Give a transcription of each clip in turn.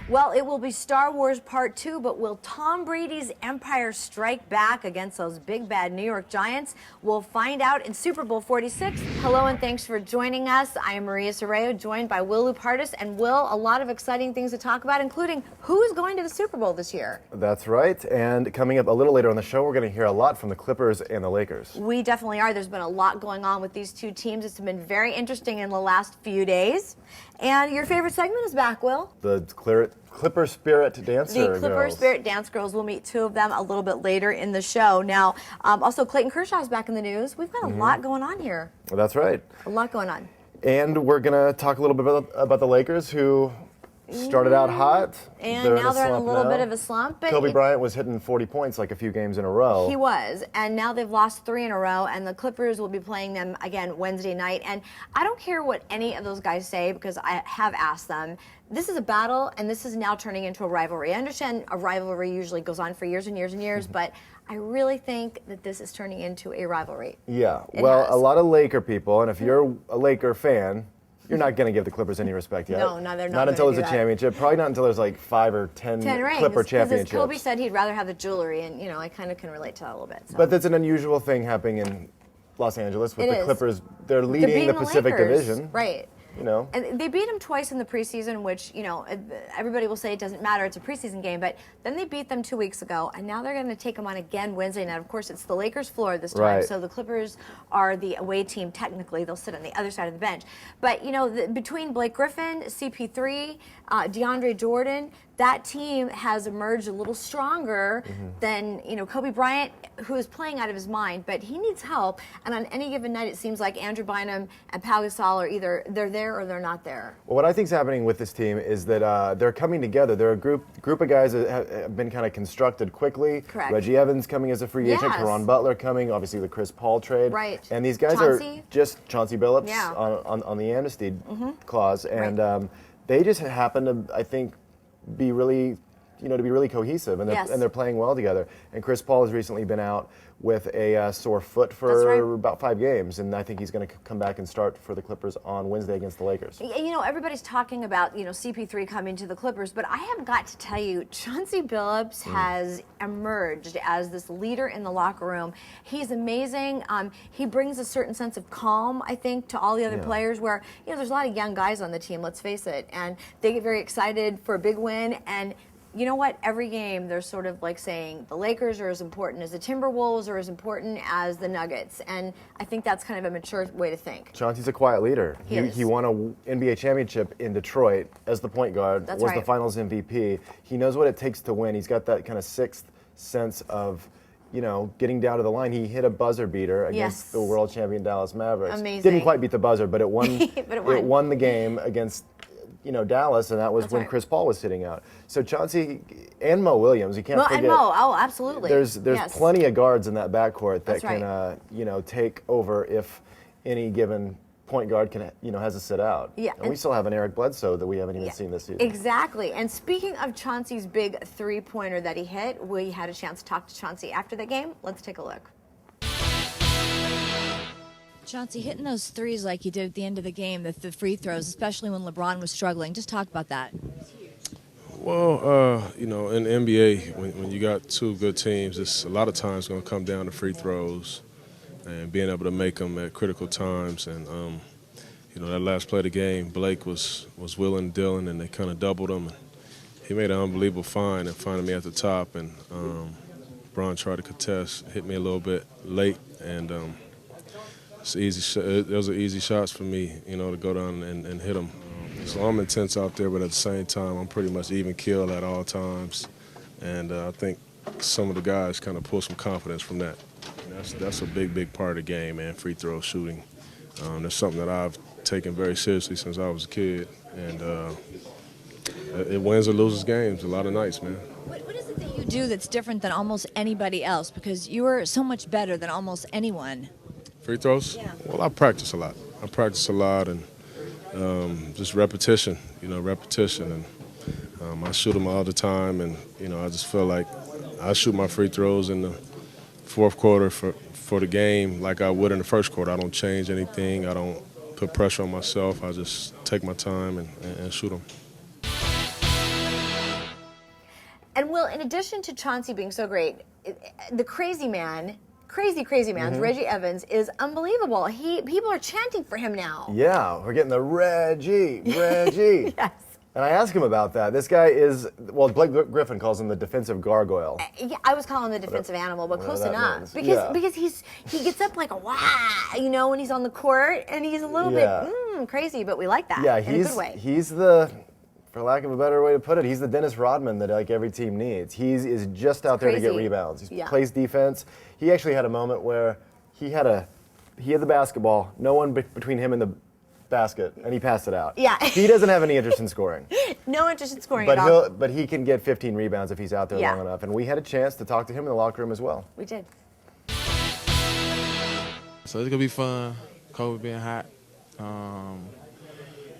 Well, it will be Star Wars Part 2, but will Tom Brady's Empire strike back against those big bad New York Giants? We'll find out in Super Bowl 46. Hello and thanks for joining us. I am Maria Sorreo, joined by Will Lupartis. And Will, a lot of exciting things to talk about, including who's going to the Super Bowl this year. That's right. And coming up a little later on the show, we're going to hear a lot from the Clippers and the Lakers. We definitely are. There's been a lot going on with these two teams. It's been very interesting in the last few days. And your favorite segment is back, Will. The Clipper Spirit Dance Girls. The Clipper Spirit Dance Girls. We'll meet two of them a little bit later in the show. Now, also Clayton Kershaw is back in the news. We've got a lot going on here. Well, that's right. A lot going on. And we're going to talk a little bit about the Lakers, who started out hot. And now they're in a little bit of a slump. But Kobe Bryant was hitting 40 points like a few games in a row. He was. And now they've lost 3 in a row. And the Clippers will be playing them again Wednesday night. And I don't care what any of those guys say, because I have asked them. This is a battle, and this is now turning into a rivalry. I understand a rivalry usually goes on for years and years and years, but I really think that this is turning into a rivalry. Yeah. Well, a lot of Laker people, and if you're a Laker fan, you're not going to give the Clippers any respect yet. No, they're not. Not until there's a championship. Probably not until there's like 5 or 10 rings, Clipper championships. Because Kobe said he'd rather have the jewelry, and I kind of can relate to that a little bit. So. But that's an unusual thing happening in Los Angeles with the Clippers. They're They're leading the Pacific Lakers. Division. Right. And they beat them twice in the preseason, which, everybody will say it doesn't matter. It's a preseason game. But then they beat them 2 weeks ago, and now they're going to take them on again Wednesday night. Of course, it's the Lakers' floor this time. Right. So the Clippers are the away team. Technically, they'll sit on the other side of the bench. But, between Blake Griffin, CP3, DeAndre Jordan, that team has emerged a little stronger than, Kobe Bryant, who is playing out of his mind, but he needs help. And on any given night, it seems like Andrew Bynum and Pau Gasol are either they're there or they're not there. Well, what I think is happening with this team is that they're coming together. They're a group of guys that have been kind of constructed quickly. Correct. Reggie Evans coming as a free agent, Caron Butler coming, obviously the Chris Paul trade. Right. And these guys are just Chauncey Billups on the amnesty clause. And they just happen to, I think, be really, to be really cohesive, and they're playing well together. And Chris Paul has recently been out with a sore foot for about 5 games, and I think he's going to come back and start for the Clippers on Wednesday against the Lakers. Everybody's talking about CP3 coming to the Clippers, but I have got to tell you, Chauncey Billups has emerged as this leader in the locker room. He's amazing. He brings a certain sense of calm, I think, to all the other players. Where there's a lot of young guys on the team. Let's face it, and they get very excited for a big win. And you know what? Every game, they're sort of like saying the Lakers are as important as the Timberwolves or as important as the Nuggets. And I think that's kind of a mature way to think. Chauncey's a quiet leader. He won an NBA championship in Detroit as the point guard, was the finals MVP. He knows what it takes to win. He's got that kind of sixth sense of, getting down to the line. He hit a buzzer beater against the world champion Dallas Mavericks. Amazing. Didn't quite beat the buzzer, but it won, it won the game against Dallas, and that was when Chris Paul was sitting out. So Chauncey and Mo Williams, you can't forget. And Mo, absolutely. There's plenty of guards in that backcourt that can, take over if any given point guard has to sit out. Yeah. And we still have an Eric Bledsoe that we haven't even seen this season. Exactly. And speaking of Chauncey's big three-pointer that he hit, we had a chance to talk to Chauncey after the game. Let's take a look. Chauncey, hitting those threes like you did at the end of the game, the free throws, especially when LeBron was struggling, just talk about that. Well, in the NBA, when you got two good teams, it's a lot of times going to come down to free throws and being able to make them at critical times. And, that last play of the game, Blake was willing, dealing, and they kind of doubled him. He made an unbelievable find and finding me at the top. And Bron tried to contest, hit me a little bit late, and it's easy. Those are easy shots for me, to go down and hit them. So I'm intense out there, but at the same time, I'm pretty much even keel at all times. And I think some of the guys kind of pull some confidence from that. That's a big part of the game, man, free throw shooting. That's something that I've taken very seriously since I was a kid. And it wins or loses games a lot of nights, man. What is it that you do that's different than almost anybody else? Because you are so much better than almost anyone. Free throws? Yeah. Well, I practice a lot. And just repetition, repetition. And I shoot them all the time, and, I just feel like I shoot my free throws in the fourth quarter for the game like I would in the first quarter. I don't change anything. I don't put pressure on myself. I just take my time and shoot them. And Will, in addition to Chauncey being so great, the crazy man, Reggie Evans, is unbelievable. People are chanting for him now. Yeah, we're getting the Reggie. Yes. And I asked him about that. This guy is, well, Blake Griffin calls him the defensive gargoyle. Yeah, I was calling him the defensive animal, but close enough. Means. Because he gets up like a wah, when he's on the court, and he's a little bit crazy, but we like that in a good way. He's the, for lack of a better way to put it, he's the Dennis Rodman that like every team needs. He is just out there to get rebounds. He plays defense. He actually had a moment where he had the basketball, no one between him and the basket, and he passed it out. Yeah. He doesn't have any interest in scoring. No interest in scoring at all. But he can get 15 rebounds if he's out there long enough. And we had a chance to talk to him in the locker room as well. We did. So it's gonna be fun. COVID being hot.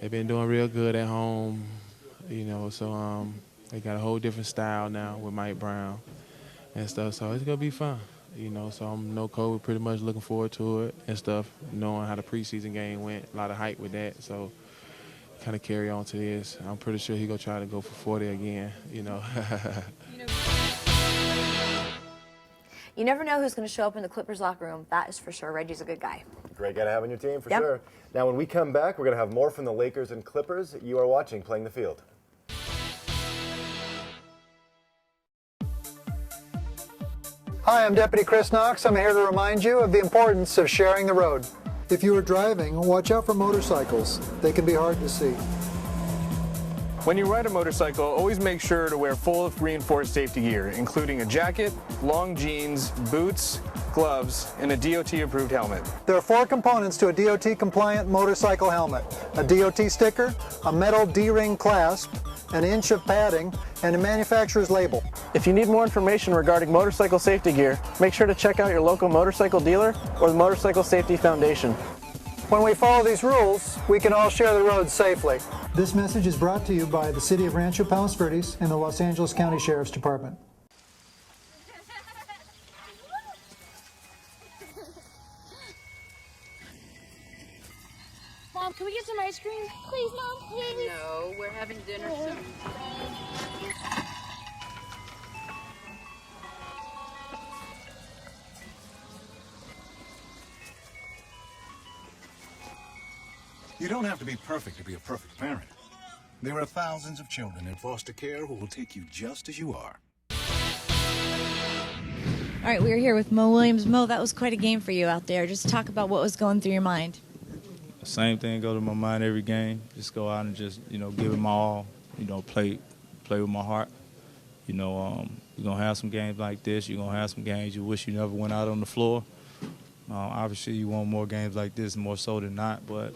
They've been doing real good at home, so they got a whole different style now with Mike Brown and stuff. So it's gonna be fun. So I'm no COVID, pretty much looking forward to it and stuff, knowing how the preseason game went, a lot of hype with that, so kind of carry on to this. I'm pretty sure he's going to try to go for 40 again, You never know who's going to show up in the Clippers locker room, that is for sure. Reggie's a good guy. Great guy to have on your team, for sure. Now, when we come back, we're going to have more from the Lakers and Clippers. You are watching Playing the Field. Hi, I'm Deputy Chris Knox. I'm here to remind you of the importance of sharing the road. If you are driving, watch out for motorcycles. They can be hard to see. When you ride a motorcycle, always make sure to wear full reinforced safety gear, including a jacket, long jeans, boots, gloves, and a DOT-approved helmet. There are 4 components to a DOT-compliant motorcycle helmet: a DOT sticker, a metal D-ring clasp, an inch of padding, and a manufacturer's label. If you need more information regarding motorcycle safety gear, make sure to check out your local motorcycle dealer or the Motorcycle Safety Foundation. When we follow these rules, we can all share the roads safely. This message is brought to you by the City of Rancho Palos Verdes and the Los Angeles County Sheriff's Department. Mom, can we get some ice cream? Please, Mom, please. No, we're having dinner soon. You don't have to be perfect to be a perfect parent. There are thousands of children in foster care who will take you just as you are. All right, we're here with Mo Williams. Mo, that was quite a game for you out there. Just talk about what was going through your mind. Same thing go to my mind every game. Just go out and just, give it my all. Play with my heart. You're gonna have some games like this. You're gonna have some games you wish you never went out on the floor. Obviously, you want more games like this, more so than not. But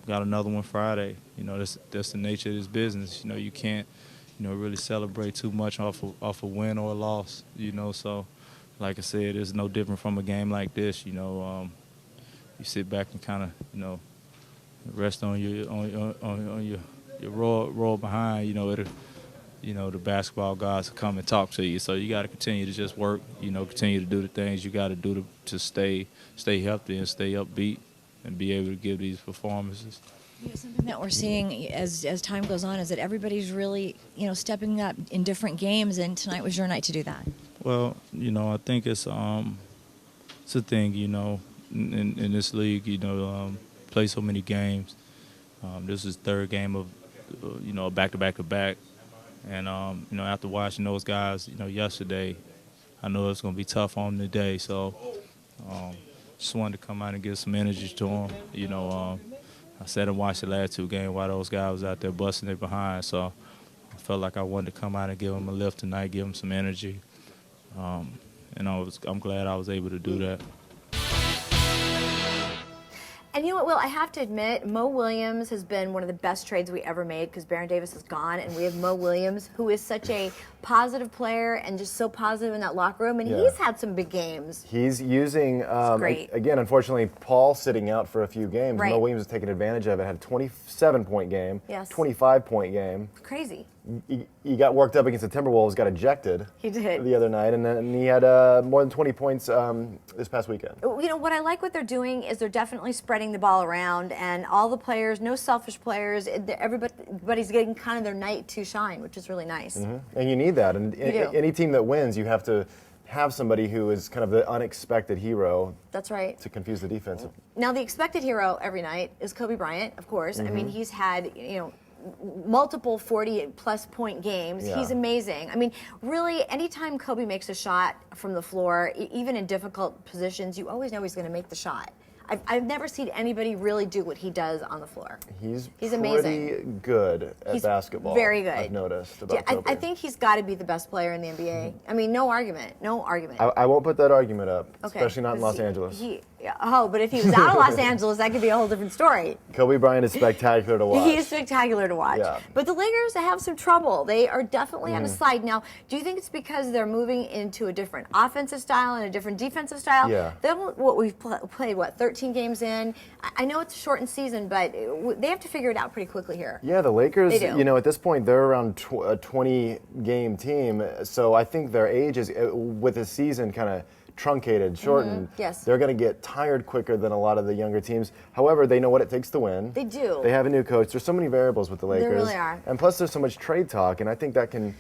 got another one Friday. That's the nature of this business. You can't, really celebrate too much off a win or a loss. So, like I said, it's no different from a game like this. You sit back and kind of, rest on your roll behind. The basketball guys will come and talk to you. So you got to continue to just work. Continue to do the things you got to do to stay healthy and stay upbeat and be able to give these performances. Something that we're seeing as time goes on is that everybody's really, stepping up in different games, and tonight was your night to do that. Well, I think it's a thing, in this league, play so many games. This is third game of, back-to-back-to-back. And, after watching those guys, yesterday, I know it's going to be tough on them today. So just wanted to come out and give some energy to them. I sat and watched the last 2 games while those guys was out there busting their behind. So I felt like I wanted to come out and give them a lift tonight, give them some energy. And I'm glad I was able to do that. And you know what, Will, I have to admit, Mo Williams has been one of the best trades we ever made because Baron Davis is gone, and we have Mo Williams, who is such a positive player and just so positive in that locker room, and he's had some big games. He's using, again, unfortunately, Paul sitting out for a few games. Mo Williams has taken advantage of it, had a 27-point game, 25-point game. Crazy. he got worked up against the Timberwolves, got ejected. He did. The other night, and then he had more than 20 points this past weekend. You know, what I like what they're doing is they're definitely spreading the ball around, and all the players, no selfish players, everybody's getting kind of their night to shine, which is really nice. And you need that. And any team that wins, you have to have somebody who is kind of the unexpected hero. That's right. To confuse the defense. Now, the expected hero every night is Kobe Bryant, of course. I mean, he's had, multiple 40-plus point games. Yeah. He's amazing. I mean, really, anytime Kobe makes a shot from the floor, even in difficult positions, you always know he's going to make the shot. I've never seen anybody really do what he does on the floor. He's amazing. Pretty good at basketball. Very good. I've noticed about Kobe. I think he's got to be the best player in the NBA. I mean, no argument. No argument. I won't put that argument up, Okay. especially not in Los Angeles. But if he was out of Los Angeles, that could be a whole different story. Kobe Bryant is spectacular to watch. He is spectacular to watch. Yeah. But the Lakers have some trouble. They are definitely on a slide. Now, do you think it's because they're moving into a different offensive style and a different defensive style? Yeah. We've played, 13 games in? I know it's a shortened season, but they have to figure it out pretty quickly here. Yeah, the Lakers, They do. at this point, they're around a 20-game team. So I think their age is, with the season kind of truncated, shortened, Yes. they're going to get tired quicker than a lot of the younger teams. However, they know what it takes to win. They do. They have a new coach. There's so many variables with the Lakers. There really are. And plus, there's so much trade talk, and I think that can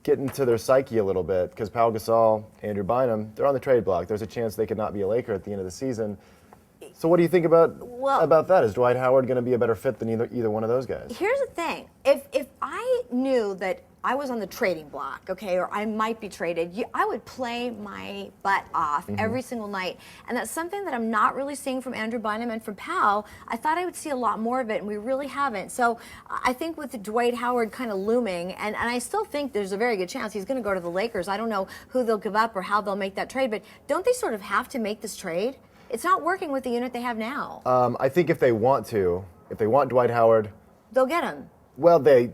get into their psyche a little bit, because Pau Gasol, Andrew Bynum, they're on the trade block. There's a chance they could not be a Laker at the end of the season. So what do you think about that? Is Dwight Howard going to be a better fit than either one of those guys? Here's the thing. If I knew that I was on the trading block, okay, or I might be traded, I would play my butt off every single night. And that's something that I'm not really seeing from Andrew Bynum and from Powell. I thought I would see a lot more of it, and we really haven't. So I think with Dwight Howard kind of looming, and I still think there's a very good chance he's going to go to the Lakers. I don't know who they'll give up or how they'll make that trade, but don't they sort of have to make this trade? It's not working with the unit they have now. I think if they want Dwight Howard, They'll get him. well, they're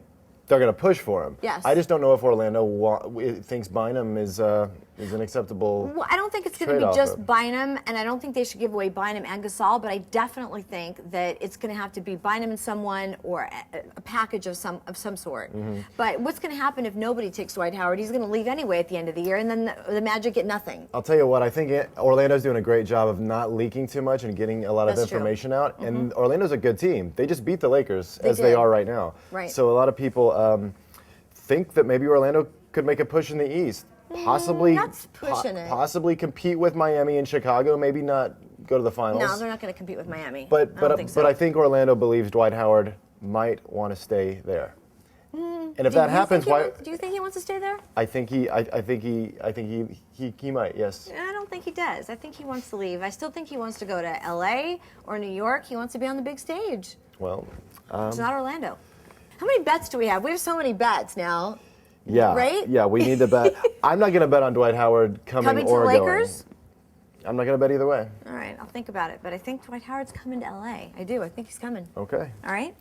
going to push for him. Yes. I just don't know if Orlando thinks Bynum is an acceptable. Well, I don't think it's going to trade be just offer. Bynum, and I don't think they should give away Bynum and Gasol, but I definitely think that it's going to have to be Bynum and someone, or a package of some sort. But what's going to happen if nobody takes Dwight Howard? He's going to leave anyway at the end of the year, and then the Magic get nothing. I'll tell you what, I think Orlando's doing a great job of not leaking too much and getting a lot of That's true. information out. And Orlando's a good team. They just beat the Lakers as did. they are right now. Right. So a lot of people think that maybe Orlando could make a push in the East. Possibly, Not pushing it. possibly compete with Miami and Chicago. Maybe not go to the finals. No, they're not going to compete with Miami. But I don't think so. I think Orlando believes Dwight Howard might want to stay there. And if that happens, why? Do you think he wants to stay there? I think he might. Yes. I don't think he does. I think he wants to leave. I still think he wants to go to L.A. or New York. He wants to be on the big stage. Well, It's not Orlando. How many bets do we have? We have so many bets now. yeah. Right? Yeah, we need to bet. I'm not going to bet on Dwight Howard coming to or the going. Lakers? I'm not going to bet either way. All right, I'll think about it. But I think Dwight Howard's coming to L.A. I do. I think he's coming. Okay. All right?